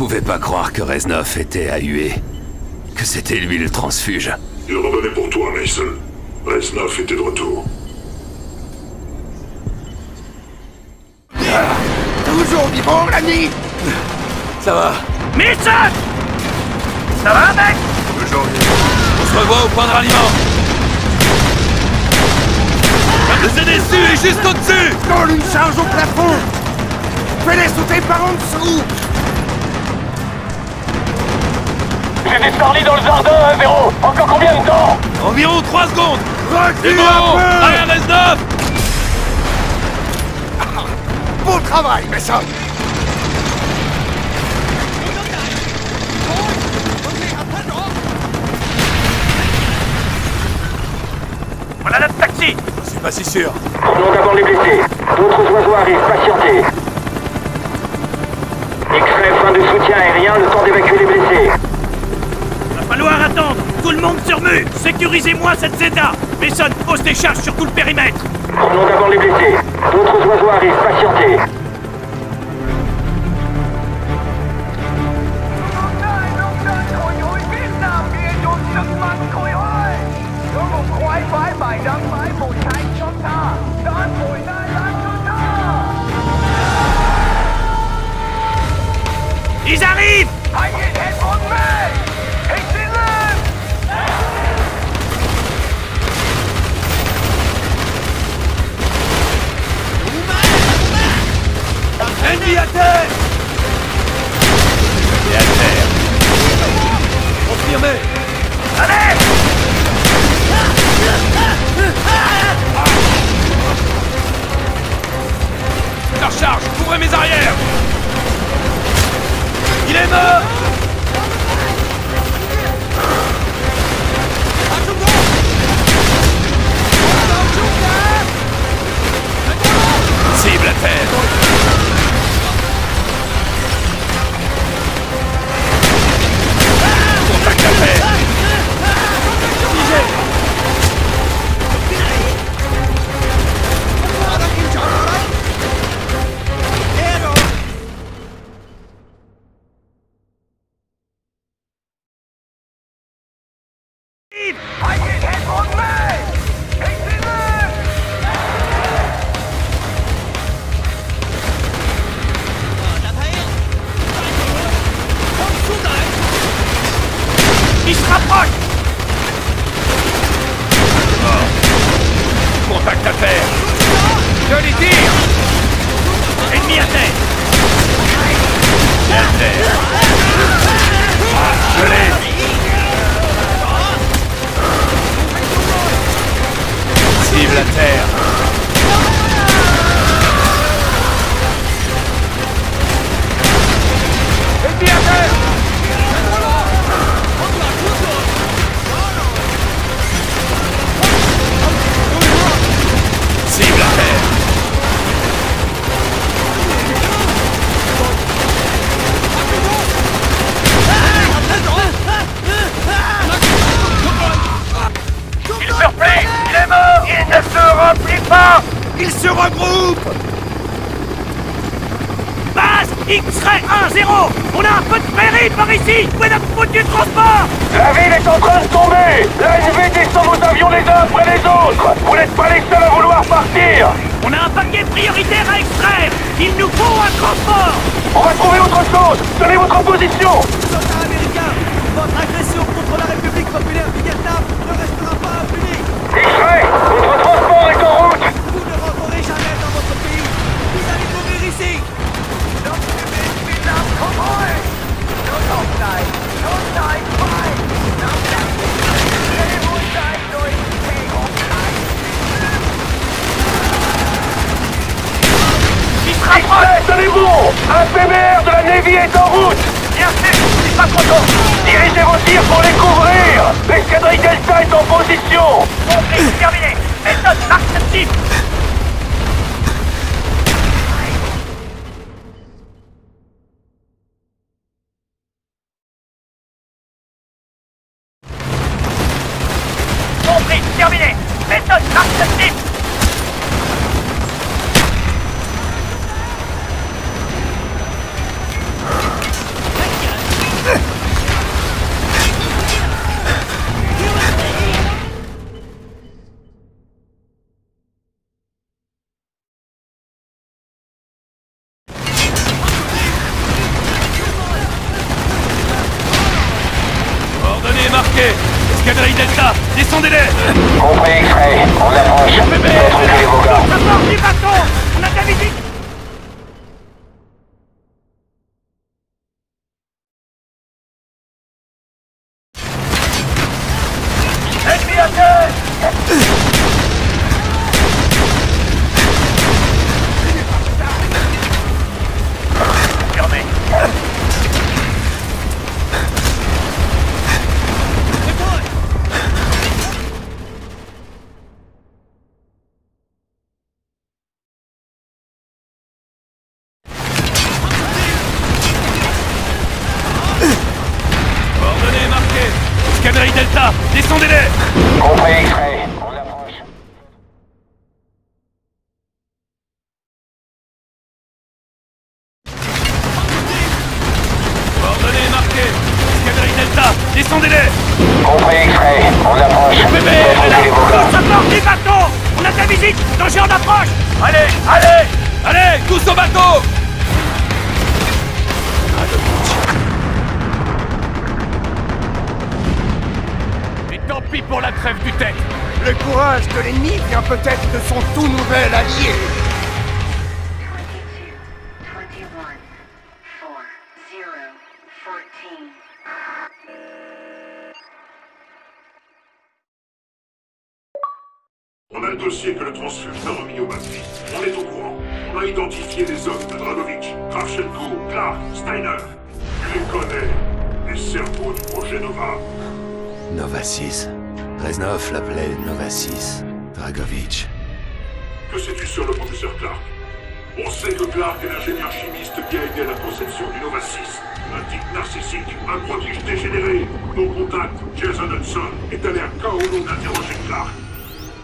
pouvais pas croire que Reznov était à huer. Que c'était lui le transfuge. Il revenait pour toi, Mason. Reznov était de retour. Toujours vivant, l'ami. Ça va? Mason! Ça va, mec? Toujours On se revoit au point de ralliement. Le CDSU est juste au-dessus! Colle une charge au plafond. Fais-les sauter par en dessous. J'ai des Starly dans le jardin, 1-0. Encore combien de temps? Environ 3 secondes! C'est Recule bon! un peu. Allez, Reznov! Beau travail, Mason. Voilà notre taxi. Je suis pas si sûr. Prenons d'abord les blessés. D'autres oiseaux arrivent, patientez. X-ray, fin de soutien aérien, le temps d'évacuer les blessés. Va falloir attendre. Tout le monde sur mue. Sécurisez-moi cette Zeta. Mason, pose des charges sur tout le périmètre. Prenons d'abord les blessés. D'autres oiseaux arrivent, patientez. Ils arrivent! Ennemi à terre! Et à terre. Confirmé. Allez! Leur charge! Couvrez mes arrières! Il est mort! Cible à terre! Contact à terre! Ils se rapprochent! Contact à terre! Joli tir! Ennemi à terre! Et à terre! Je l'ai! Cible à terre! Ennemi à terre! Cible à terre! Il se replie! Il est mort! Il ne se replie pas! Ils se regroupent. Base X-ray 1-0! On a un peu de péril par ici! Où est notre foutu transport? La ville est en train de tomber! La NV descend vos avions les uns après les autres! Vous n'êtes pas les seuls à vouloir partir! On a un paquet prioritaire à extraire! Il nous faut un transport! On va trouver autre chose! Donnez votre position! Soldats américains, votre agression contre la République populaire du Vietnam ne restera pas impunie. X-ray! Votre transport est en route! Vous ne rentrerez jamais dans votre pays. Vous allez mourir ici. X-ray, tenez-vous! Un PBR de la Navy est en route! Bien sûr, c'est pas trop tôt! Dirigez vos tirs pour les couvrir! L'escadrille Delta est en position! Compris, terminé! Méthode marque cette cible! Compris, terminé! Méthode marque cette cible! marqué. Escadrille Delta, descendez-les. Compris, X-Ray. On approche. Reculez vos gars. D'abord, du bâton. On a de la visite. Ennemi à terre. Fermé. Coordonnées marquées. Escadrille Delta, descendez-les. Compris, X-Ray. On approche. Coordonnées marquées. Escadrille Delta, descendez-les. Compris, X-Ray. On approche. Reculez vos gars. D'abord, du bâton. On a de la visite. Danger en approche. Allez, allez. Allez, tous au bateau. Et tant pis pour la trêve du tête. Le courage de l'ennemi vient peut-être de son tout nouvel allié. 22, 21, 40, 14. On a le dossier que le transfuge a remis au Batterie. On est au courant. On a identifié les hommes de Dragovich, Kravchenko, Clark, Steiner. Tu les connais. Les cerveaux du projet Nova. Nova 6. Reznov l'appelait Nova 6. Dragovich. Que sais-tu sur le professeur Clark? On sait que Clark est l'ingénieur chimiste qui a aidé à la conception du Nova 6. Un type narcissique, un prodige dégénéré. Ton contact, Jason Hudson, est allé à Kowloon interroger Clark.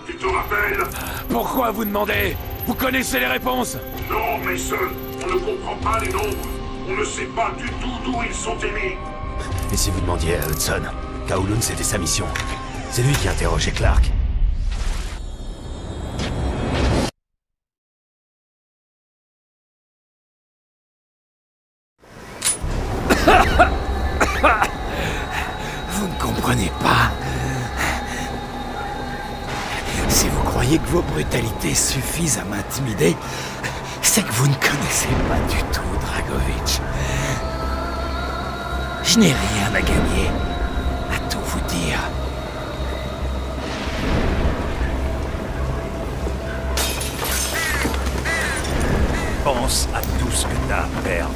Tu te rappelles? Pourquoi vous demandez? Vous connaissez les réponses? Non, Mason, on ne comprend pas les nombres. On ne sait pas du tout d'où ils sont émis. Et si vous demandiez à Hudson? Kowloon, c'était sa mission. C'est lui qui a interrogé Clark. Vous ne comprenez pas. Si vous croyez que vos brutalités suffisent à m'intimider, c'est que vous ne connaissez pas du tout Dragovich. Je n'ai rien à gagner, à tout vous dire. Pense à tout ce que t'as à perdre.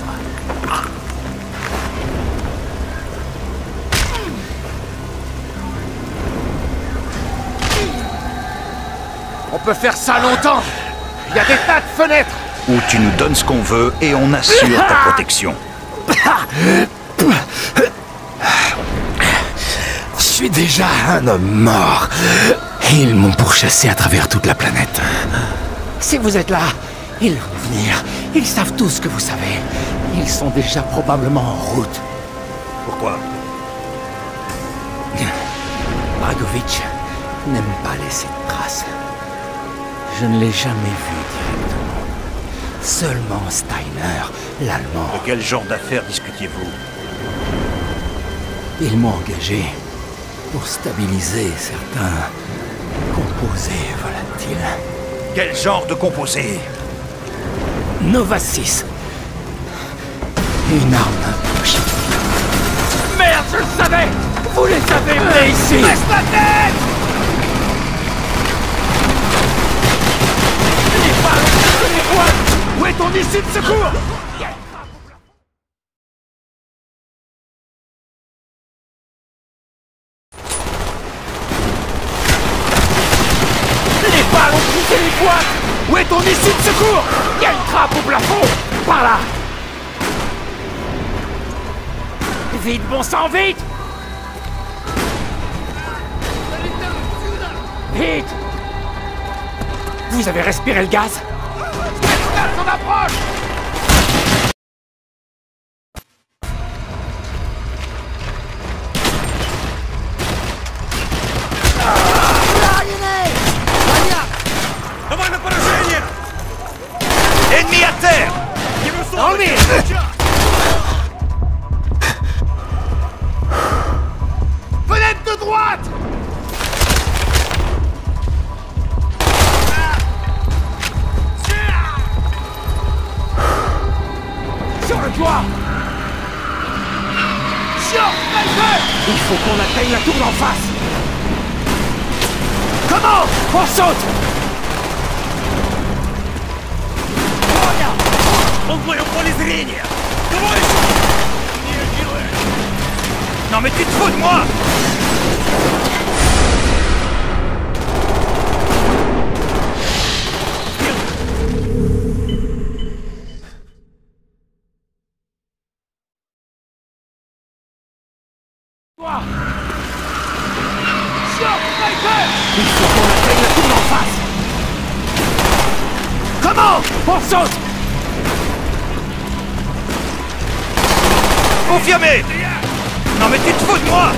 On peut faire ça longtemps. Il y a des tas de fenêtres. Ou tu nous donnes ce qu'on veut et on assure ta protection. Je suis déjà un homme mort. Et ils m'ont pourchassé à travers toute la planète. Si vous êtes là, ils vont venir. Ils savent tout ce que vous savez. Ils sont déjà probablement en route. Pourquoi? Dragovich n'aime pas laisser de traces. Je ne l'ai jamais vu directement. Seulement Steiner, l'Allemand. De quel genre d'affaires discutiez-vous? Ils m'ont engagé pour stabiliser certains composés volatiles. Quel genre de composé? Nova 6. Une arme poche. Merde, je le savais! Vous les avez menés ici! Laisse la tête! Les balles, les poils! Où est ton issue de secours? Les balles ont poussé les boîtes! Où est ton issue de secours? Il y a une trappe au plafond! Par là! Vite, bon sang, vite! Vite! Vous avez respiré le gaz? On approche! Ennemi à terre! Dans le mille! Fenêtre de toi! Il faut qu'on atteigne la tour d'en face! Comment? On saute! Он в моем поле зрения! Кого еще? Non mais tu te fous de moi! Il faut qu'on atteigne la tour d'en face! Comment? On saute! Confirmé! Non mais tu te fous de moi!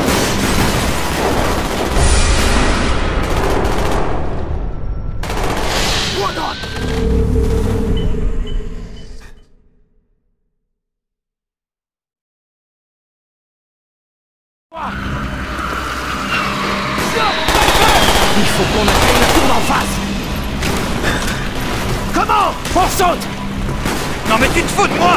Il faut qu'on atteigne la tour d'en face! Comment? On saute! Non mais tu te fous de moi!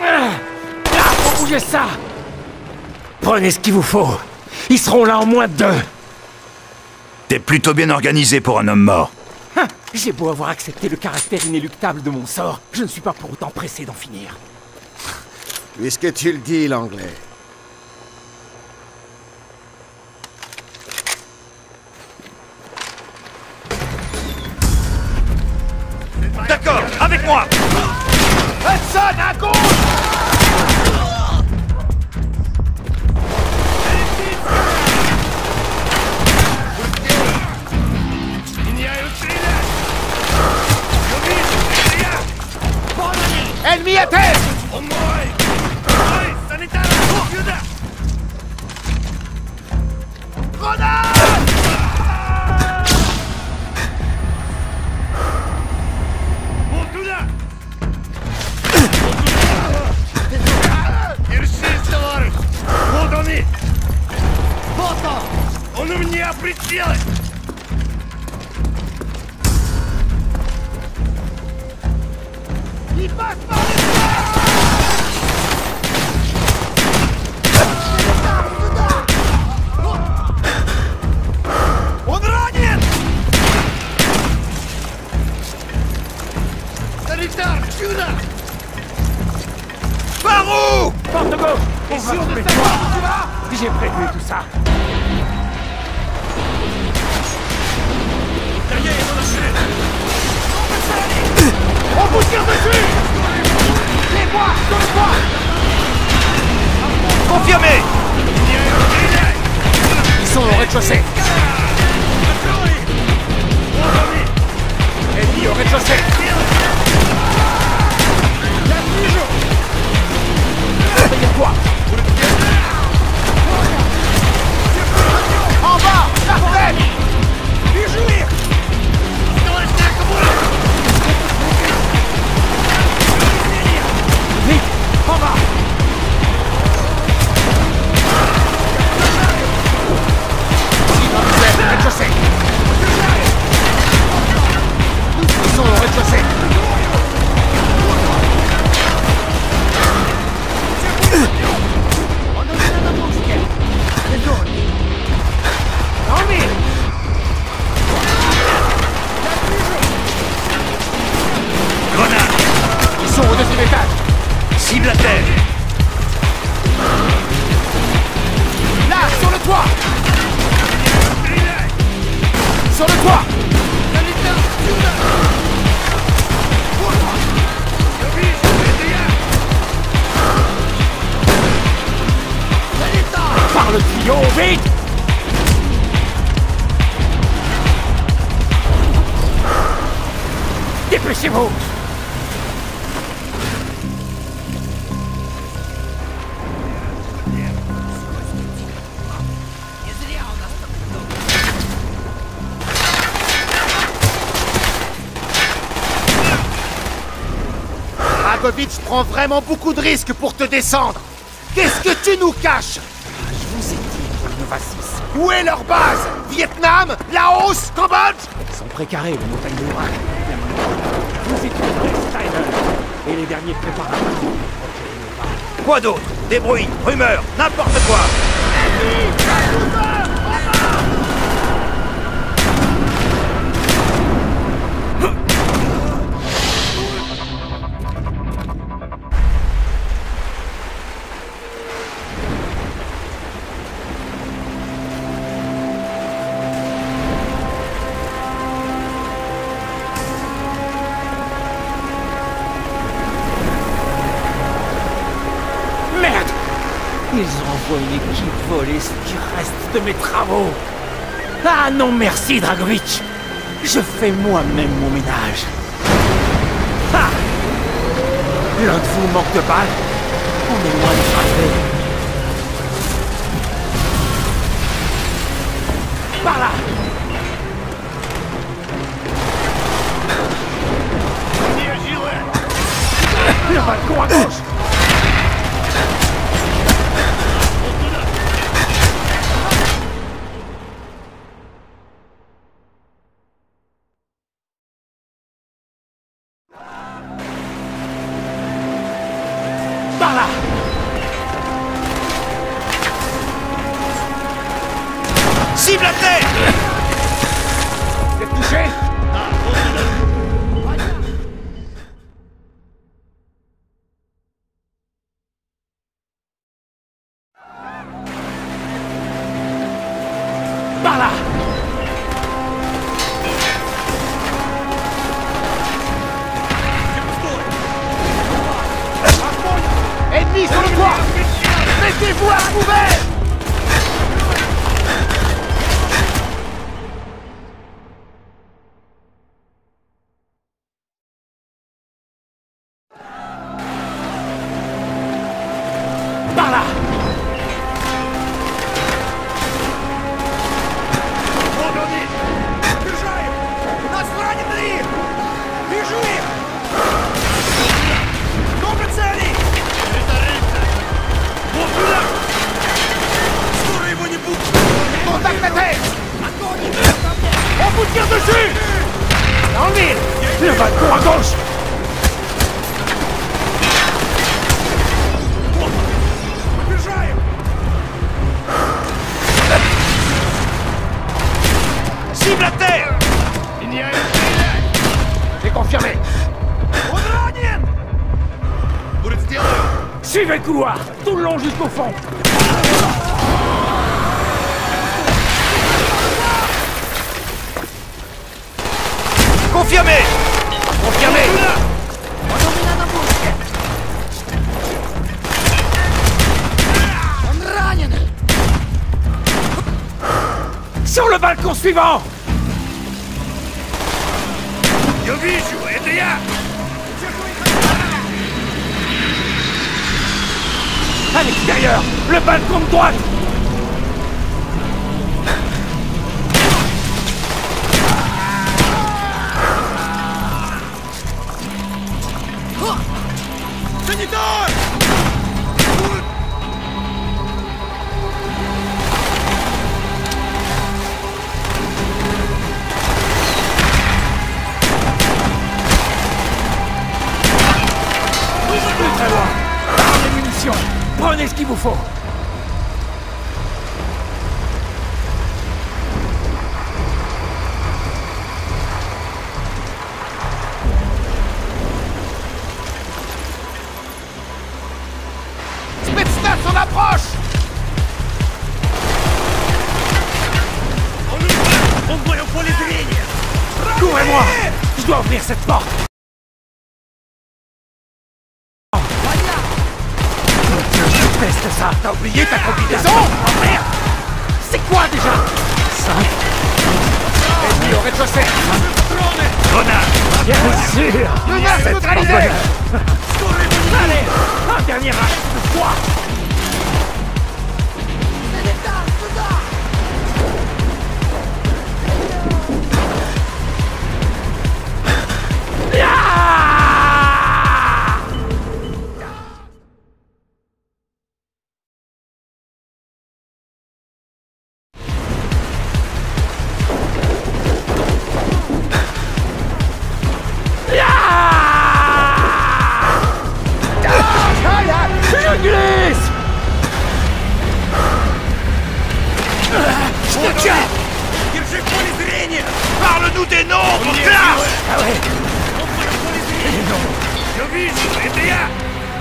Ah! Là, faut bouger ça! Prenez ce qu'il vous faut. Ils seront là en moins de 2. T'es plutôt bien organisé pour un homme mort. J'ai beau avoir accepté le caractère inéluctable de mon sort, je ne suis pas pour autant pressé d'en finir. Puisque tu le dis, l'anglais. D'accord, avec moi! Hudson, à gauche! Ennemi à terre! Он у меня прицелен! Il passe par les... Он ранен! Санитар, сюда! Par où? Porte gauche! On va trouver toi! J'ai prévu tout ça! On vous tire dessus! Les bois! Sur le bois! Confirmé! Ils sont au rez-de-chaussée! Ennemi au rez-de-chaussée! Surveillez-toi! En bas! La fenêtre! Du jouir! Vite! En bas! Rez-de-chaussée! Ils sont au rez-de-chaussée! Grenade! Ils sont au deuxième étage! Cible à terre! Là, sur le toit! Sur le toit! Par le tuyau, vite! Dépêchez-vous! Dragovitch prend vraiment beaucoup de risques pour te descendre. Qu'est-ce que tu nous caches? Je vous ai dit pour le Nova 6. Où est leur base? Vietnam? Laos? Cambodge? Ils sont précarés, les montagnes de l'Ourac. Vous y trouverez Steiner et les derniers préparatifs. Quoi d'autre? Des bruits, rumeurs, n'importe quoi. Ils envoient une équipe voler ce qui reste de mes travaux. Ah non merci, Dragovitch. Je fais moi-même mon ménage. Ah! L'un de vous manque de balles. On est loin de frapper. Par là! Le balcon à gauche! Par là! Cible à terre! Vous êtes touché? Par là! Ennemis sur le toit! Mettez-vous à couvert! Par là! Contact la tête! On vous tire dessus! En ville! Le balcon à gauche! Cible à terre! J'ai confirmé. Suivez le couloir! Tout le long jusqu'au fond! Confirmé! Confirmé. Sur le balcon suivant! Я вижу, это я! À l'extérieur! Le balcon de droite! Plus très loin! Par les munitions! Prenez ce qu'il vous faut! Spetsnaz en approche! Courez-moi! Je dois ouvrir cette porte! Je peste ça! T'as oublié ta combinaison? Oh merde! C'est quoi déjà? 5. Ennemi au rez-de-chaussée! Bien sûr! Menace C'est neutralisée! trop bonheur. Allez! Un dernier acte de foi!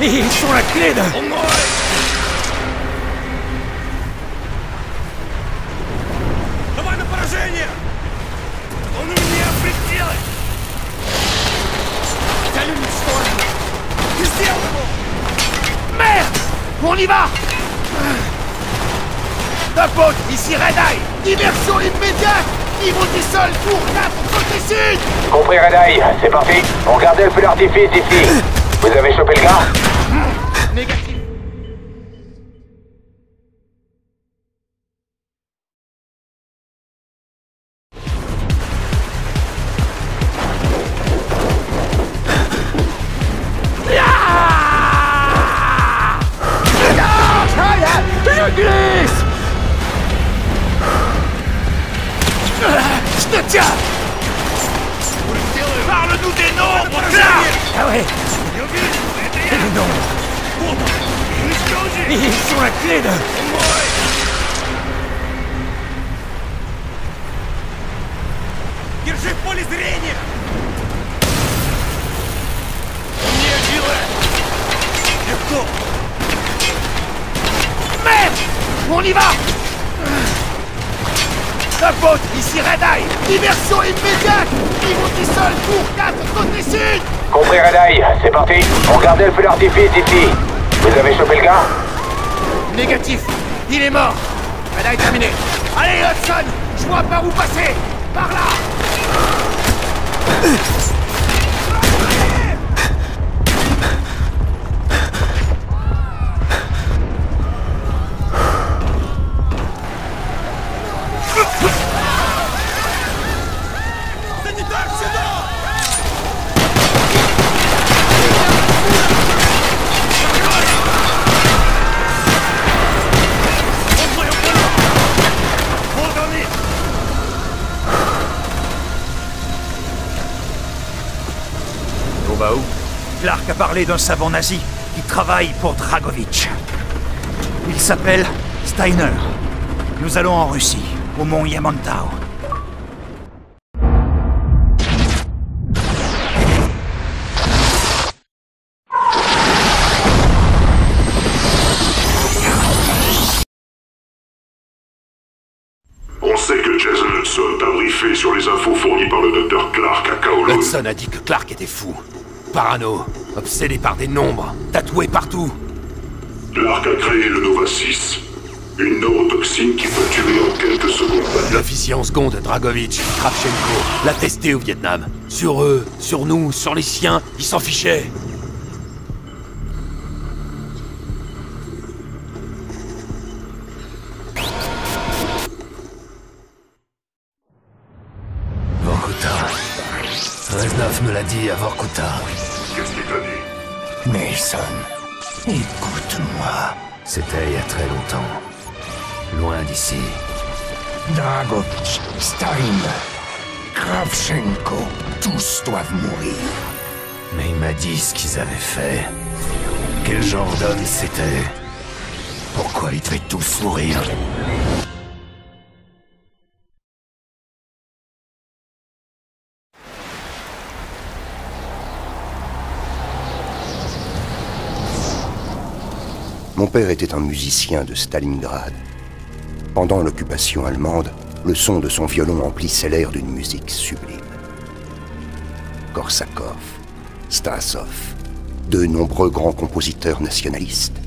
Et ils sont la clé de... Давай на поражение! Он у меня пределы! Merde! On y va! Top Out, ici Red Eye! Immersion immédiate! Niveau du sol, tour 4, côté sud! Compris Red Eye, c'est parti. On regardait le feu d'artifice d'ici. Vous avez chopé le gars? Négatif. Je glisse! Je te tiens! Parle-nous des nombres! Ah ouais, et les nombres. Et ils sont la clé de... Держи в поле зрения! Легко! Merde! On y va! Top Out, ici Red Eye! Immersion immédiate! Niveau du sol, tour 4, côté sud! Compris Red Eye, c'est parti. On regardait le feu d'artifice d'ici. Vous avez chopé le gars? Négatif! Il est mort! Red Eye terminé! Allez Hudson! Je vois par où passer! Par là! Clark a parlé d'un savant nazi qui travaille pour Dragovich. Il s'appelle Steiner. Nous allons en Russie, au mont Yamantau. On sait que Jason Hudson t'a briefé sur les infos fournies par le docteur Clark à Kowloon. Hudson a dit que Clark était fou. Parano, obsédé par des nombres, tatoué partout. Clark a créé le Nova 6. Une neurotoxine qui peut tuer en quelques secondes. L'officier en seconde, Dragovich, Kravchenko, l'a testé au Vietnam. Sur eux, sur nous, sur les siens, ils s'en fichaient. Vorkuta. Reznov me l'a dit à Vorkuta. Qu'est-ce qu'il t'a dit? Mason, écoute-moi. C'était il y a très longtemps. Loin d'ici. Dragovich, Steiner, Kravchenko, tous doivent mourir. Mais il m'a dit ce qu'ils avaient fait. Quel genre d'homme c'était? Pourquoi ils devaient tous mourir? Mon père était un musicien de Stalingrad. Pendant l'occupation allemande, le son de son violon emplissait l'air d'une musique sublime. Korsakov, Stasov, de nombreux grands compositeurs nationalistes.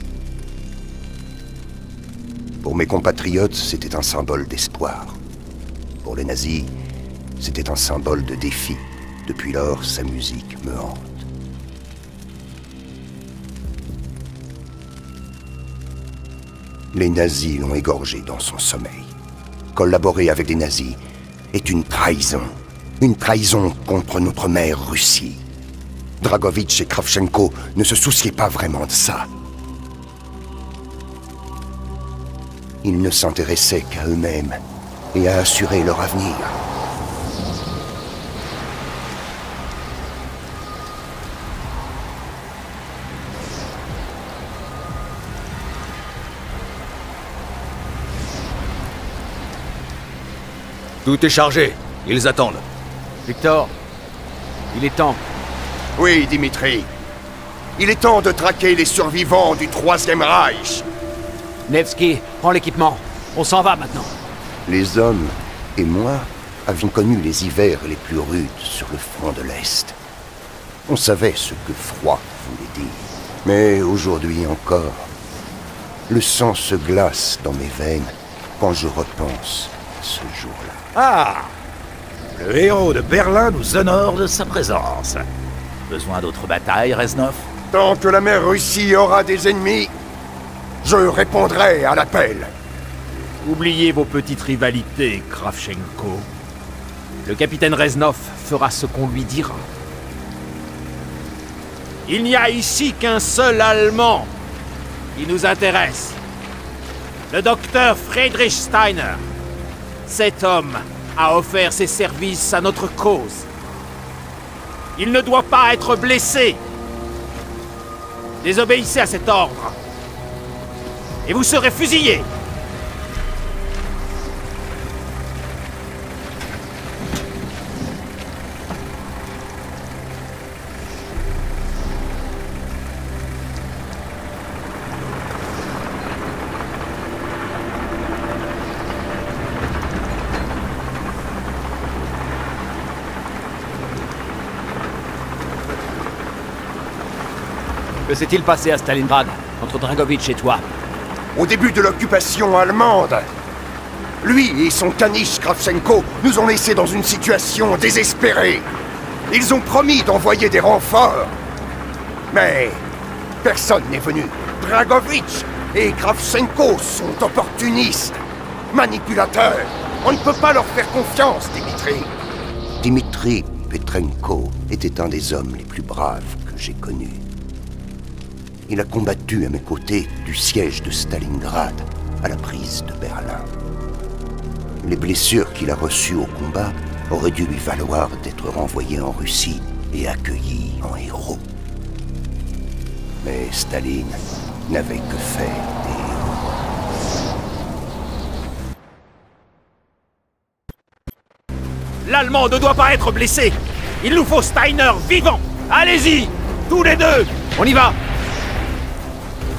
Pour mes compatriotes, c'était un symbole d'espoir. Pour les nazis, c'était un symbole de défi. Depuis lors, sa musique me hante. Les nazis l'ont égorgé dans son sommeil. Collaborer avec des nazis est une trahison. Une trahison contre notre mère Russie. Dragovich et Kravchenko ne se souciaient pas vraiment de ça. Ils ne s'intéressaient qu'à eux-mêmes et à assurer leur avenir. Tout est chargé. Ils attendent. Victor, il est temps. Oui, Dimitri. Il est temps de traquer les survivants du Troisième Reich. Nevsky, prends l'équipement. On s'en va maintenant. Les hommes et moi avions connu les hivers les plus rudes sur le front de l'Est. On savait ce que froid voulait dire. Mais aujourd'hui encore, le sang se glace dans mes veines quand je repense à ce jour-là. Ah! Le héros de Berlin nous honore de sa présence. Besoin d'autres batailles, Reznov? Tant que la mère Russie aura des ennemis, je répondrai à l'appel. Oubliez vos petites rivalités, Kravchenko. Le capitaine Reznov fera ce qu'on lui dira. Il n'y a ici qu'un seul Allemand qui nous intéresse. Le docteur Friedrich Steiner. Cet homme a offert ses services à notre cause. Il ne doit pas être blessé. Désobéissez à cet ordre. Et vous serez fusillés. Que s'est-il passé à Stalingrad, entre Dragovitch et toi? Au début de l'occupation allemande, lui et son caniche Kravchenko nous ont laissés dans une situation désespérée. Ils ont promis d'envoyer des renforts. Mais personne n'est venu. Dragovitch et Kravchenko sont opportunistes, manipulateurs. On ne peut pas leur faire confiance, Dimitri. Dimitri Petrenko était un des hommes les plus braves que j'ai connus. Il a combattu à mes côtés du siège de Stalingrad à la prise de Berlin. Les blessures qu'il a reçues au combat auraient dû lui valoir d'être renvoyé en Russie et accueilli en héros. Mais Staline n'avait que faire des héros. L'Allemand ne doit pas être blessé. Il nous faut Steiner vivant. Allez-y, tous les deux. On y va.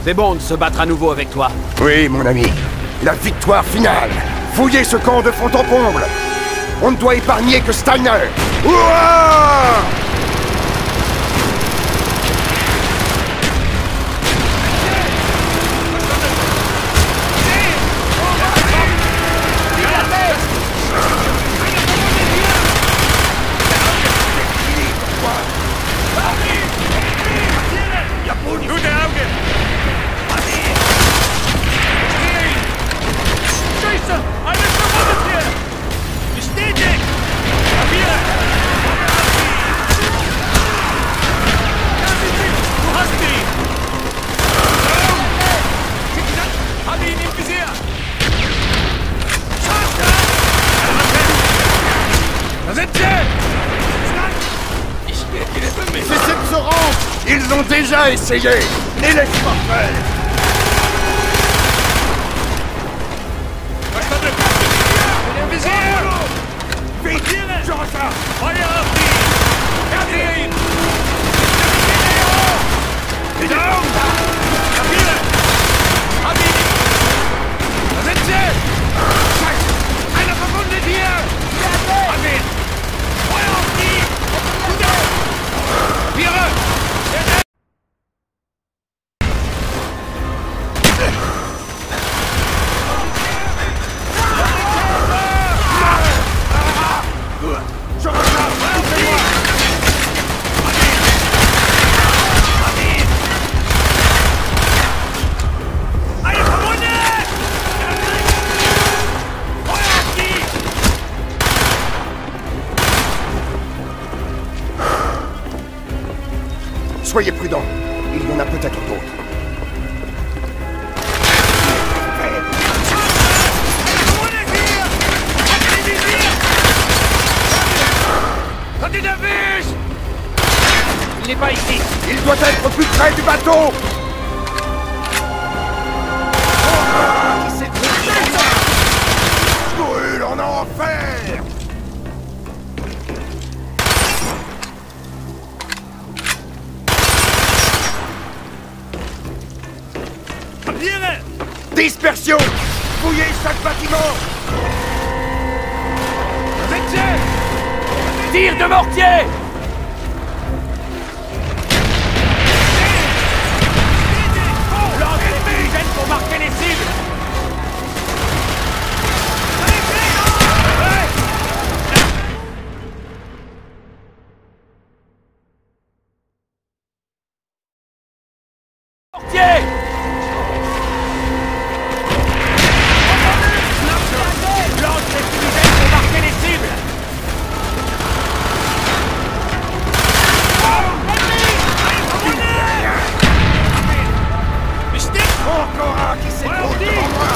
C'est bon de se battre à nouveau avec toi. Oui, mon ami. La victoire finale. Fouillez ce camp de fond en comble. On ne doit épargner que Steiner. Ouah! Cessez de se rendre! Ils ont déjà essayé! Les laisse pas faire! Vite! Je ressors! Soyez prudents, il y en a peut-être d'autres. Il n'est pas ici. Il doit être plus près du bateau. Brûle en enfer. Dispersion! Fouillez chaque bâtiment! Tire de mortier! Lance les fumigènes pour marquer les cibles! Mortier! Lance les fumigènes pour marquer les cibles! Encore un qui s'écroule devant moi!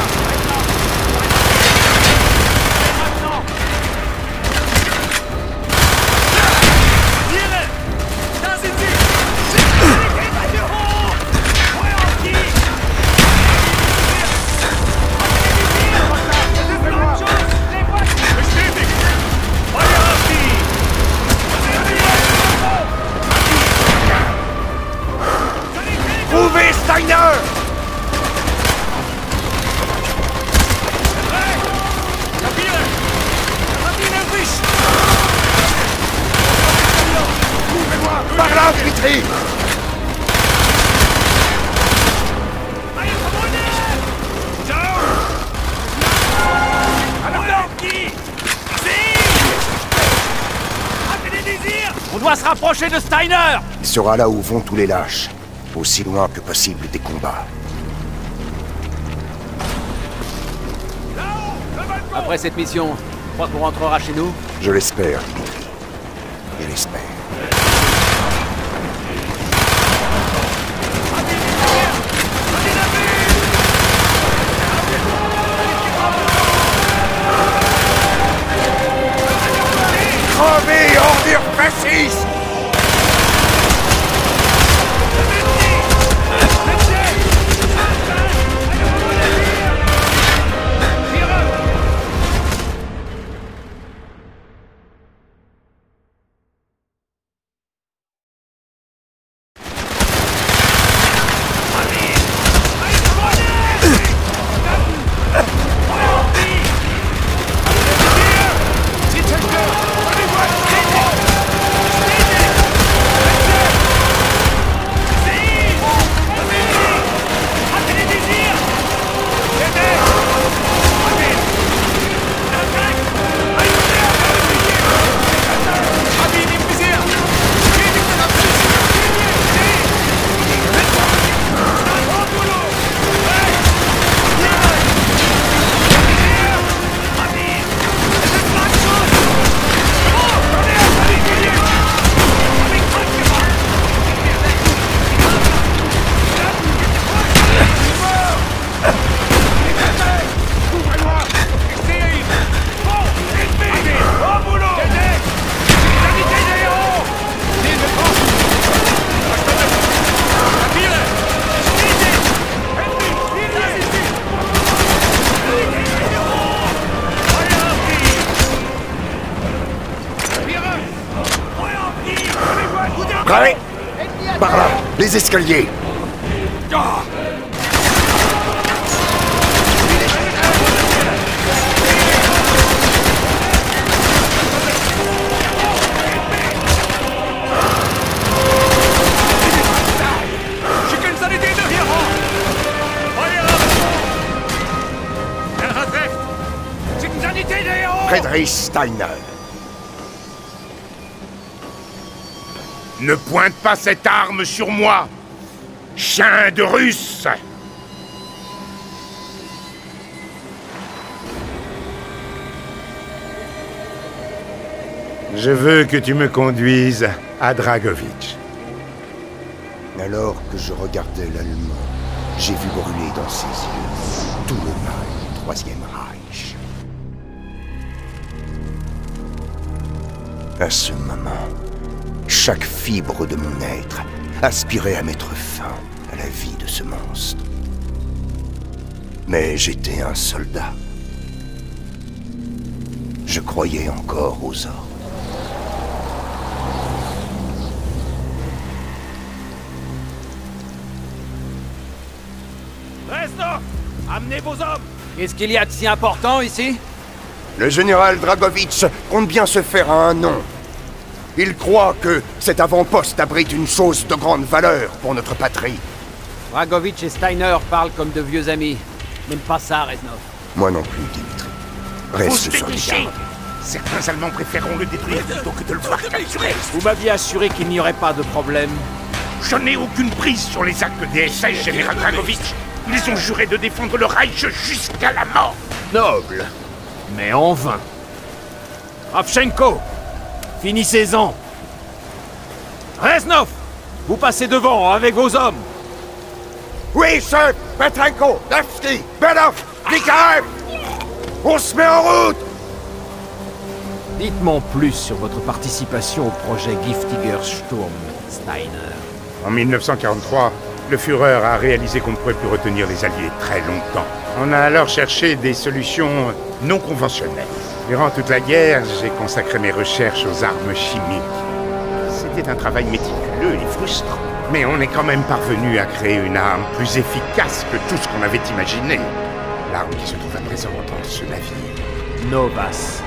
Trouvez Steiner! Par là, Vitry! On doit se rapprocher de Steiner! Il sera là où vont tous les lâches, aussi loin que possible des combats. Après cette mission, tu crois qu'on rentrera chez nous? Je l'espère, Dmitri. Je l'espère. Crevez, ordure fasciste! Prêt? Par là, les escaliers. Friedrich Steiner. Ne pointe pas cette arme sur moi, chien de Russe! Je veux que tu me conduises à Dragovitch. Alors que je regardais l'Allemand, j'ai vu brûler dans ses yeux tout le mal du Troisième Reich. À ce moment, chaque fibre de mon être aspirait à mettre fin à la vie de ce monstre. Mais j'étais un soldat. Je croyais encore aux ordres. Amenez vos hommes! Qu'est-ce qu'il y a de si important ici? Le général Dragovitch compte bien se faire un nom. Il croit que cet avant-poste abrite une chose de grande valeur pour notre patrie. Dragovitch et Steiner parlent comme de vieux amis. N'aime pas ça, Reznov. Moi non plus, Dimitri. Reste sur tes gardes. Certains Allemands préféreront le détruire plutôt que de le voir capturé. Vous m'aviez assuré qu'il n'y aurait pas de problème. Je n'ai aucune prise sur les actes des SS, général Dragovitch. Ils ont juré de défendre le Reich jusqu'à la mort. Noble, mais en vain. Kravchenko, finissez-en. Reznov, vous passez devant avec vos hommes. Oui, chef! Petrenko, Nevsky, Benov, Nikhaev! On se met en route! Dites-moi plus sur votre participation au projet Giftiger Sturm, Steiner. En 1943, le Führer a réalisé qu'on ne pourrait plus retenir les Alliés très longtemps. On a alors cherché des solutions non conventionnelles. Durant toute la guerre, j'ai consacré mes recherches aux armes chimiques. C'était un travail méticuleux et frustrant. Mais on est quand même parvenu à créer une arme plus efficace que tout ce qu'on avait imaginé. L'arme qui se trouve à présent dans ce navire. Nova 6.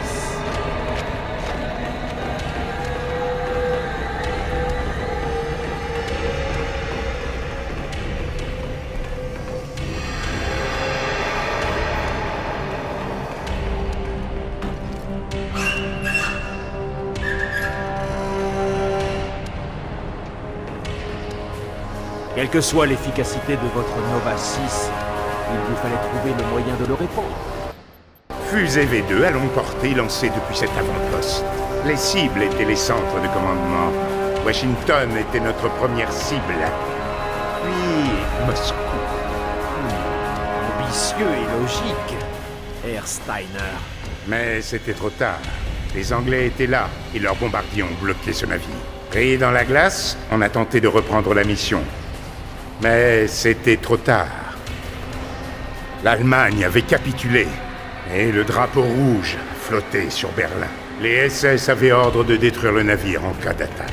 Quelle que soit l'efficacité de votre Nova 6, il vous fallait trouver le moyen de le répondre. Fusée V2 à longue portée lancée depuis cet avant-poste. Les cibles étaient les centres de commandement. Washington était notre première cible. Puis Moscou. Ambitieux et logique, Herr Steiner. Mais c'était trop tard. Les Anglais étaient là et leurs bombardiers ont bloqué ce navire. Rayé dans la glace, on a tenté de reprendre la mission. Mais c'était trop tard. L'Allemagne avait capitulé, et le drapeau rouge flottait sur Berlin. Les SS avaient ordre de détruire le navire en cas d'attaque.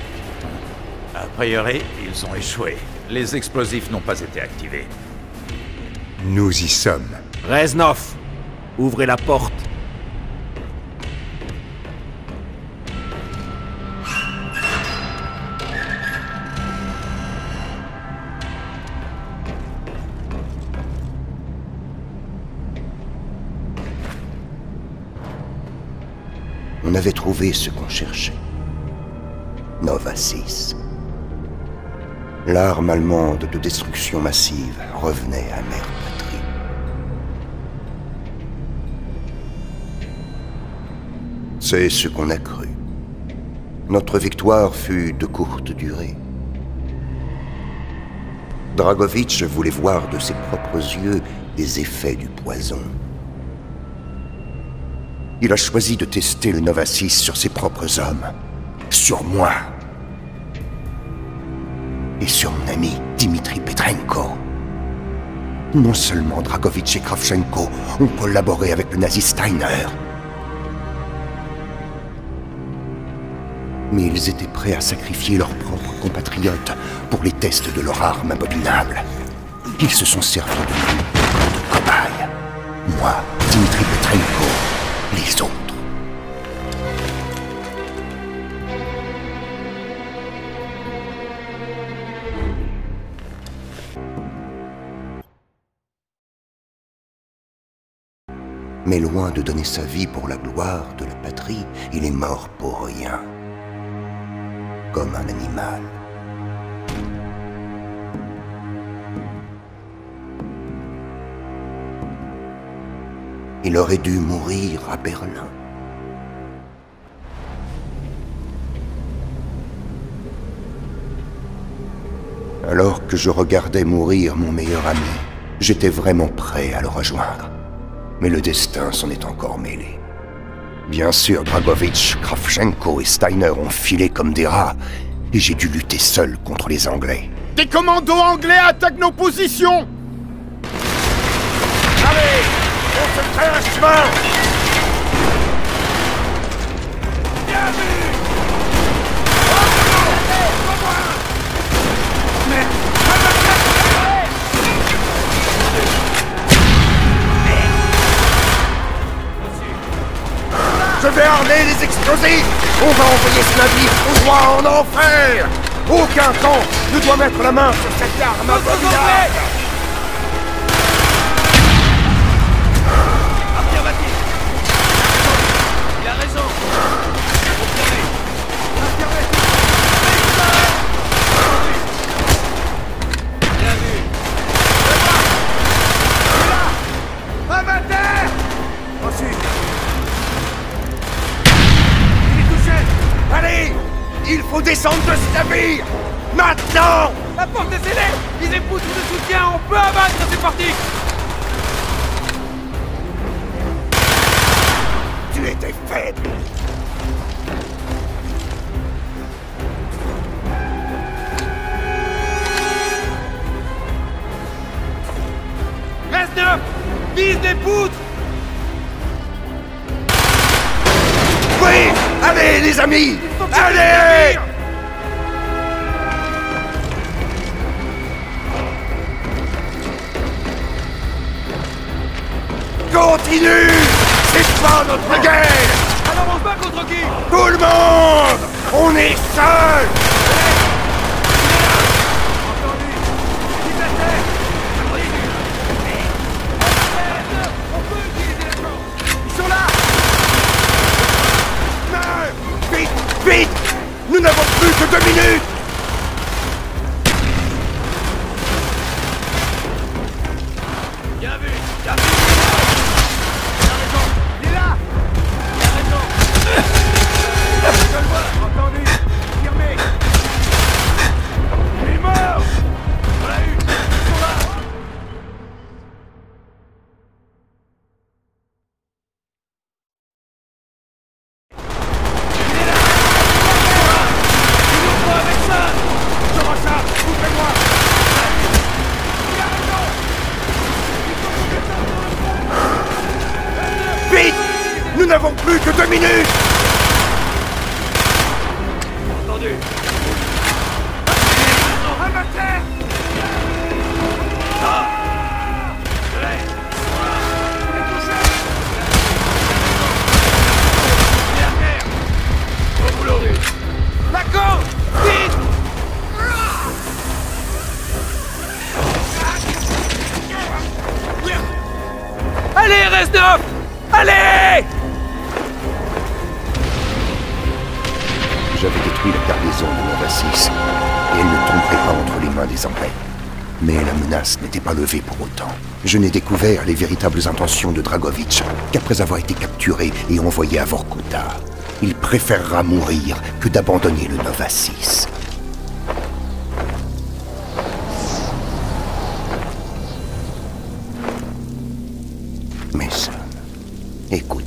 A priori, ils ont échoué. Les explosifs n'ont pas été activés. Nous y sommes. Reznov, ouvrez la porte. On avait trouvé ce qu'on cherchait. Nova 6. L'arme allemande de destruction massive revenait à mère patrie. C'est ce qu'on a cru. Notre victoire fut de courte durée. Dragovitch voulait voir de ses propres yeux les effets du poison. Il a choisi de tester le Nova 6 sur ses propres hommes. Sur moi. Et sur mon ami Dimitri Petrenko. Non seulement Dragovitch et Kravchenko ont collaboré avec le nazi Steiner, mais ils étaient prêts à sacrifier leurs propres compatriotes pour les tests de leur arme abominable. Ils se sont servis de nous comme de cobayes. Moi, Dimitri Petrenko, les autres. Mais loin de donner sa vie pour la gloire de la patrie, il est mort pour rien. Comme un animal. Il aurait dû mourir à Berlin. Alors que je regardais mourir mon meilleur ami, j'étais vraiment prêt à le rejoindre. Mais le destin s'en est encore mêlé. Bien sûr, Dragovitch, Kravchenko et Steiner ont filé comme des rats, et j'ai dû lutter seul contre les Anglais. Des commandos anglais attaquent nos positions! Allez, on se traîne un chemin! Bien vu! explosif! On va envoyer ce navire tout droit en enfer! Aucun camp ne doit mettre la main sur cette arme abominable! Affirmatif. Il a raison. Confirmé. Affirmatif. Bien vu. À ma terre! Ensuite. Allez! Il faut descendre de ce navire! Maintenant! La porte est scellée. Visez poutre de soutien. On peut abattre. C'est parti. Tu étais faible! Reste neuf. Vise des poutres. Oui! Allez, les amis! Allez! Continue! C'est pas notre guerre! Alors on se bat contre qui? Tout le monde! On est seuls! Entendu. Vise la terre. On peut utiliser les champs. Ils sont là. Vite! Vite! Nous n'avons plus que 2 minutes! Bien vu. Bien vu. Il a raison. Il est là. Il a raison. Je le vois. Entendu. Firmé. Il est mort. On l'a eu. Ils sont là. Vite! Nous n'avons plus que 2 minutes! Entendu. À ma terre. Au boulot. D'accord. Vite. Allez, reste neuf. Allez. J'avais détruit la cargaison de Nova 6, et elle ne tomberait pas entre les mains des Anglais. Mais la menace n'était pas levée pour autant. Je n'ai découvert les véritables intentions de Dragovich qu'après avoir été capturé et envoyé à Vorkuta. Il préférera mourir que d'abandonner le Nova 6. Mason, écoute.